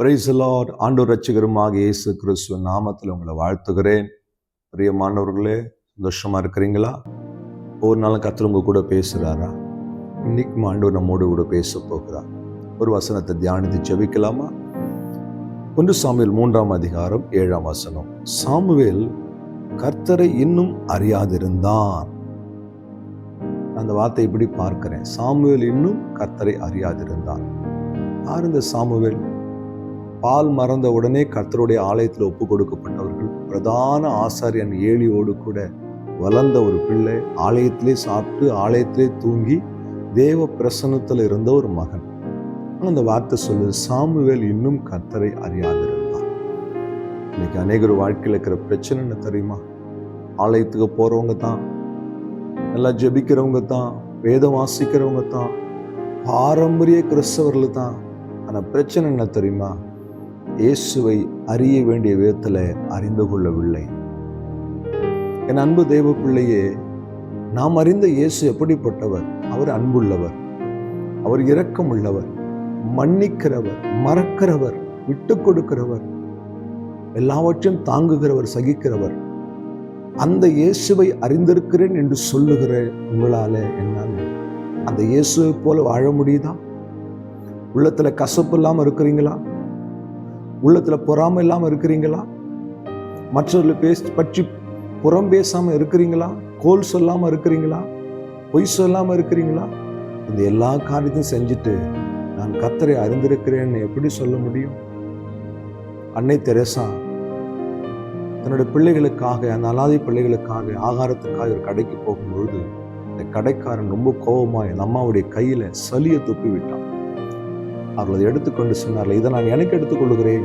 Praise the Lord. ஆண்டவர் ரட்சகருமாக இயேசு கிறிஸ்துவின் நாமத்தில் உங்களை வாழ்த்துகிறேன். பிரியமானவர்களே, சந்தோஷமா இருக்கிறீங்களா? ஒரு நாள் கர்த்தர் உங்க கூட பேசுறாரா? இன்னைக்கு ஆண்டவர் நம்மோடு கூட பேச போகிறார். ஒரு வசனத்தை தியானித்து ஜெபிக்கலாமா? 1 சாமுவேல் 3ஆம் அதிகாரம் 7ஆம் வசனம். சாமுவேல் கர்த்தரை இன்னும் அறியாதிருந்தான். அந்த வார்த்தை இப்படி பார்க்கிறேன். சாமுவேல் இன்னும் கர்த்தரை அறியாதிருந்தான். யார் இந்த சாமுவேல்? பால் மறந்த உடனே கர்த்தருடைய ஆலயத்தில் ஒப்பு கொடுக்கப்பட்டவர்கள். பிரதான ஆசாரியன் ஏலியோடு கூட வளர்ந்த ஒரு பிள்ளை. ஆலயத்திலே சாப்பிட்டு ஆலயத்திலே தூங்கி தேவ பிரசன்னத்தில் இருந்த ஒரு மகன். அந்த வார்த்தை சொல்லுது, சாமுவேல் இன்னும் கர்த்தரை அறியாதிருந்தான். இன்னைக்கு அநேகர் வாழ்க்கையில் இருக்கிற பிரச்சனை என்ன தெரியுமா? ஆலயத்துக்கு போறவங்க தான், நல்லா ஜெபிக்கிறவங்க தான், வேதம் வாசிக்கிறவங்க தான், பாரம்பரிய கிறிஸ்தவர்கள் தான். ஆனா பிரச்சனை என்ன தெரியுமா? இயேசுவை அறிய வேண்டிய விதத்துல அறிந்து கொள்ளவில்லை. என் அன்பு தேவ பிள்ளையே, நாம் அறிந்த இயேசு எப்படிப்பட்டவர்? அவர் அன்புள்ளவர், அவர் இரக்கம் உள்ளவர், மன்னிக்கிறவர், மறக்கிறவர், விட்டு கொடுக்கிறவர், எல்லாவற்றையும் தாங்குகிறவர், சகிக்கிறவர். அந்த இயேசுவை அறிந்திருக்கிறேன் என்று சொல்லுகிற உங்களால என்னால அந்த இயேசுவை போல வாழ முடியுதா? உள்ளத்துல கசப்பு இல்லாம இருக்கிறீங்களா? உள்ளத்துல பொறாமை இல்லாம இருக்கிறீங்களா? மற்றவர்களை பற்றி புறம் பேசாம இருக்கிறீங்களா? கோல் சொல்லாம இருக்கிறீங்களா? பொய் சொல்லாம இருக்கிறீங்களா? இந்த எல்லா காரியத்தையும் செஞ்சுட்டு நான் கர்த்தரை அறிந்திருக்கிறேன்னு எப்படி சொல்ல முடியும்? அன்னை தெரேசா தன்னுடைய பிள்ளைகளுக்காக, அந்த அனாதை பிள்ளைகளுக்காக ஆகாரத்துக்காக ஒரு கடைக்கு போகும்பொழுது இந்த கடைக்காரன் ரொம்ப கோபமாய் அந்த அம்மாவுடைய கையில சலியை துப்பி விட்டான். அவர்கள் அதை எடுத்துக்கொண்டு சொன்னார்கள், இதை நான் எனக்கு எடுத்துக்கொள்கிறேன்,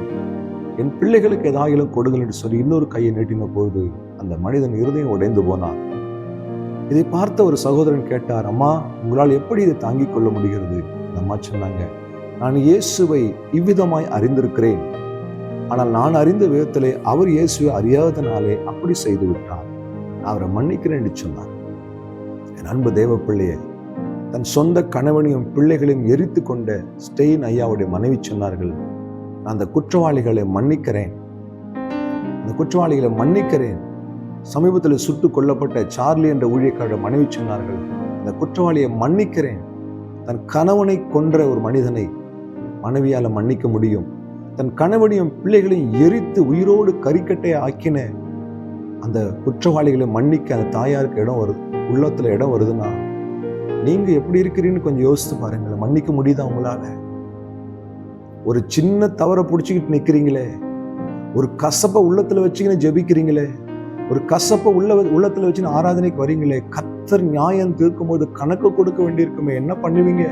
என் பிள்ளைகளுக்கு ஏதாயிலும் கொடுங்கள் என்று சொல்லி இன்னொரு கையை நீட்டின பொழுது அந்த மனிதன் இருதயம் உடைந்து போனான். இதை பார்த்த ஒரு சகோதரன் கேட்டார், அம்மா, உங்களால் எப்படி இதை தாங்கிக் கொள்ள முடிகிறது? அந்த அம்மா சொன்னாங்க, நான் இயேசுவை இவ்விதமாய் அறிந்திருக்கிறேன், ஆனால் நான் அறிந்த விதத்திலே அவர் இயேசுவை அறியாதனாலே அப்படி செய்து விட்டார், அவரை மன்னிக்கிறேன் என்று சொன்னார். என் அன்பு தேவ பிள்ளையே, தன் சொந்த கணவனையும் பிள்ளைகளையும் எரித்து கொண்ட ஸ்டெயின் ஐயாவுடைய மனைவி சொன்னார்கள், நான் அந்த குற்றவாளிகளை மன்னிக்கிறேன், அந்த குற்றவாளிகளை மன்னிக்கிறேன். சமீபத்தில் சுட்டு கொல்லப்பட்ட சார்லி என்ற ஊழியக்காரருடைய மனைவி சொன்னார்கள், அந்த குற்றவாளியை மன்னிக்கிறேன். தன் கணவனை கொன்ற ஒரு மனிதனை மனைவியால மன்னிக்க முடியும். தன் கணவனையும் பிள்ளைகளையும் எரித்து உயிரோடு கறிக்கட்டையை ஆக்கின அந்த குற்றவாளிகளை மன்னிக்க அந்த தாயாருக்கு இடம் வருது, உள்ளத்துல இடம் வருதுன்னா நீங்க எப்படி இருக்கிறீன்னு கொஞ்சம் யோசித்து பாருங்களேன். மன்னிக்க முடியுதா உங்களால? ஒரு சின்ன தவறை பிடிச்சிக்கிட்டு நிக்கிறீங்களே, ஒரு கசப்பை உள்ளத்துல வச்சுக்கின்னு ஜெபிக்கிறீங்களே, ஒரு கசப்பை உள்ளத்துல வச்சுன்னு ஆராதனைக்கு வரீங்களே, கர்த்தர் நியாயம் தீர்க்கும் போது கணக்கு கொடுக்க வேண்டியிருக்குமே, என்ன பண்ணுவீங்க?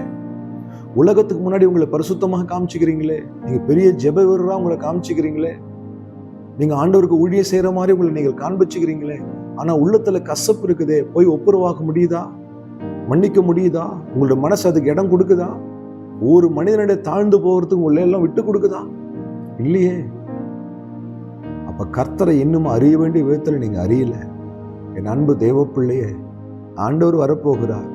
உலகத்துக்கு முன்னாடி உங்களை பரிசுத்தமாக காமிச்சுக்கிறீங்களே, நீங்க பெரிய ஜெப வீரரா உங்களை காமிச்சுக்கிறீங்களே, நீங்க ஆண்டவருக்கு ஊழிய செய்யற மாதிரி உங்களை நீங்கள் காண்பிச்சுக்கிறீங்களே, ஆனா உள்ளத்துல கசப்பு இருக்குதே, போய் ஒப்புரவாக முடியுதா? மன்னிக்க முடியுதா? உங்களோட மனசு அதுக்கு இடம் கொடுக்குதா? ஒரு மனிதனிட தாழ்ந்து போகிறதுக்கு உங்களை எல்லாம் விட்டு கொடுக்குதா? இல்லையே. அப்ப கர்த்தரை இன்னும் அறிய வேண்டிய விதத்துல நீங்க அறியல. என் அன்பு தேவ பிள்ளையே, ஆண்டவர் வரப்போகிறார்.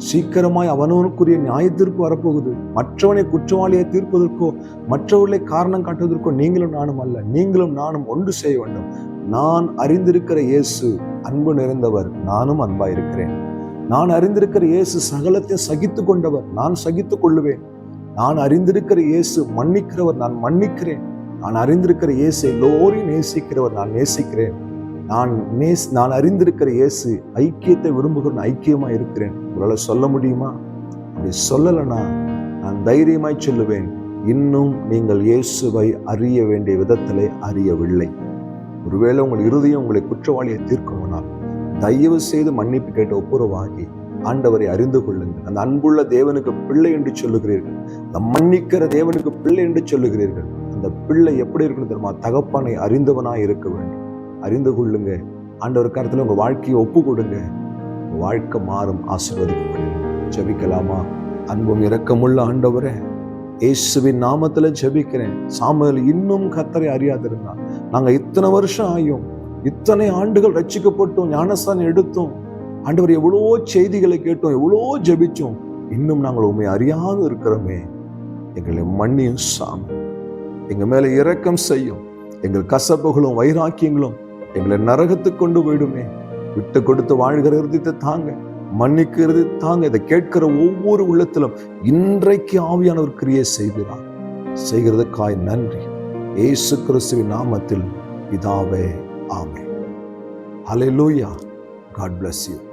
சீக்கிரமாய் அவனவனுக்குரிய நியாயத்திற்கு வரப்போகுது. மற்றவனை குற்றவாளியை தீர்ப்பதற்கோ மற்றவர்களை காரணம் காட்டுவதற்கோ நீங்களும் நானும் அல்ல, நீங்களும் நானும் ஒன்று செய்ய வேண்டும். நான் அறிந்திருக்கிற இயேசு அன்பு நிறைந்தவர், நானும் அன்பா இருக்கிறேன். நான் அறிந்திருக்கிற இயேசு சகலத்தை சகித்து கொண்டவர், நான் சகித்துக் கொள்ளுவேன். நான் அறிந்திருக்கிற இயேசு மன்னிக்கிறவர், நான் மன்னிக்கிறேன். நான் அறிந்திருக்கிற இயேசு எல்லோரையும் நேசிக்கிறவர், நான் நேசிக்கிறேன். நான் அறிந்திருக்கிற இயேசு ஐக்கியத்தை விரும்புகிற ஐக்கியமா இருக்கிறேன். உங்களால சொல்ல முடியுமா? அப்படி சொல்லலைன்னா நான் தைரியமாய் சொல்லுவேன், இன்னும் நீங்கள் இயேசுவை அறிய வேண்டிய விதத்திலே அறியவில்லை. ஒருவேளை உங்கள் இருதயம் உங்களை குற்றவாளியை தீர்க்கணும்னால் தயவு செய்து மன்னிப்பு கேட்டு ஒப்புரவாகி ஆண்டவரை அறிந்து கொள்ளுங்கள். அந்த அன்புள்ள தேவனுக்கு பிள்ளை என்று சொல்லுகிறீர்கள், அந்த மன்னிக்கிற தேவனுக்கு பிள்ளை என்று சொல்லுகிறீர்கள். அந்த பிள்ளை எப்படி இருக்கணும் தெரியுமா? தகப்பனை அறிந்தவனாய் இருக்க வேண்டும். அறிந்து கொள்ளுங்க. ஆண்டவர் கருத்துல உங்க வாழ்க்கையை ஒப்பு கொடுங்க. உங்க வாழ்க்கை மாறும், ஆசீர்வதிக்கப்படுங்க. ஜெபிக்கலாமா? அன்பும் இரக்கமுள்ள ஆண்டவரே, இயேசுவின் நாமத்துல ஜெபிக்கிறேன். சாமுவேல் இன்னும் கர்த்தரை அறியாதிருந்தான். நாங்க இத்தனை வருஷம் ஆயும், இத்தனை ஆண்டுகள் ரட்சிக்கப்பட்டோம், ஞானஸ்தானம் எடுத்தோம், ஆண்டவர் எவ்வளோ செய்திகளை கேட்டோம், எவ்வளோ ஜெபிச்சோம், இன்னும் நாங்கள் உண்மை அறியாது இருக்கிறோமே, எங்களை மன்னியும் சாமி. எங்க மேல இரக்கம் செய்யும். எங்கள் கசப்புகளும் வைராக்கியங்களும் எங்களை நரகத்துக்கு கொண்டு போயிடுமே. விட்டு கொடுத்து வாழ்கிற இருதயத்தை தாங்க, மன்னிக்கிறது தாங்க. இதை கேட்கிற ஒவ்வொரு உள்ளத்திலும் இன்றைக்கு ஆவியானவர் கிரியை செய்கிறார். செய்கிறதுக்காய் நன்றி. இயேசு கிறிஸ்துவின் நாமத்தில் பிதாவே, ஆமென். ஹல்லேலூயா. God bless you.